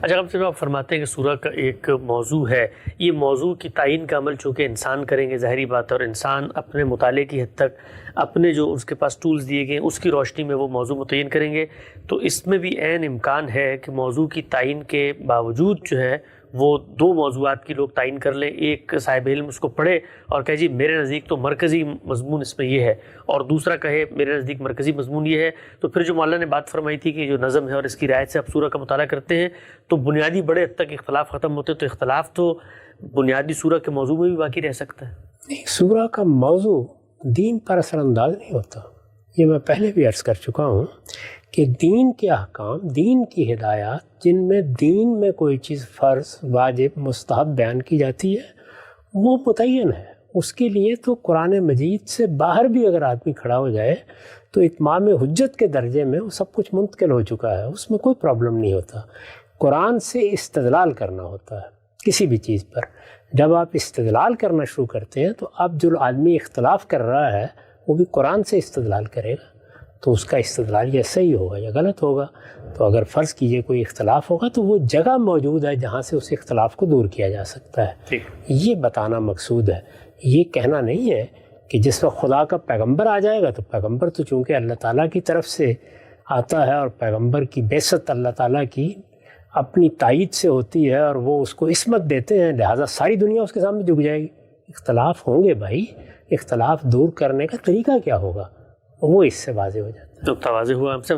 اچھا اب سے آپ فرماتے ہیں کہ سورہ کا ایک موضوع ہے، یہ موضوع کی تعین کا عمل چونکہ انسان کریں گے ظاہری بات ہے، اور انسان اپنے مطالعے کی حد تک اپنے جو اس کے پاس ٹولز دیے گئے اس کی روشنی میں وہ موضوع متعین کریں گے، تو اس میں بھی عین امکان ہے کہ موضوع کی تعین کے باوجود جو ہے وہ دو موضوعات کی لوگ تعین کر لیں، ایک صاحب علم اس کو پڑھے اور کہے جی میرے نزدیک تو مرکزی مضمون اس میں یہ ہے، اور دوسرا کہے میرے نزدیک مرکزی مضمون یہ ہے، تو پھر جو مولانا نے بات فرمائی تھی کہ جو نظم ہے اور اس کی رعایت سے آپ سورہ کا مطالعہ کرتے ہیں تو بنیادی بڑے حد تک اختلاف ختم ہوتے ہیں، تو اختلاف تو بنیادی سورہ کے موضوع میں بھی باقی رہ سکتا ہے۔ نہیں، سورہ کا موضوع دین پر اثر انداز نہیں ہوتا، یہ میں پہلے بھی عرض کر چکا ہوں کہ دین کے احکام، دین کی ہدایات جن میں دین میں کوئی چیز فرض، واجب، مستحب بیان کی جاتی ہے وہ متعین ہے، اس کے لیے تو قرآن مجید سے باہر بھی اگر آدمی کھڑا ہو جائے تو اتمام حجت کے درجے میں وہ سب کچھ منتقل ہو چکا ہے، اس میں کوئی پرابلم نہیں ہوتا۔ قرآن سے استدلال کرنا ہوتا ہے کسی بھی چیز پر، جب آپ استدلال کرنا شروع کرتے ہیں تو اب جو آدمی اختلاف کر رہا ہے وہ بھی قرآن سے استدلال کرے گا، تو اس کا استدلال یا صحیح ہوگا یا غلط ہوگا۔ تو اگر فرض کیجئے کوئی اختلاف ہوگا تو وہ جگہ موجود ہے جہاں سے اس اختلاف کو دور کیا جا سکتا ہے، یہ بتانا مقصود ہے۔ یہ کہنا نہیں ہے کہ جس وقت خدا کا پیغمبر آ جائے گا تو پیغمبر تو چونکہ اللہ تعالیٰ کی طرف سے آتا ہے اور پیغمبر کی بعثت اللہ تعالیٰ کی اپنی تائید سے ہوتی ہے اور وہ اس کو عصمت دیتے ہیں، لہٰذا ساری دنیا اس کے سامنے جھک جائے گی۔ اختلاف ہوں گے بھائی، اختلاف دور کرنے کا طریقہ کیا ہوگا وہ اس سے واضح ہو جاتا ہے۔ تو واضح ہوا ہم سب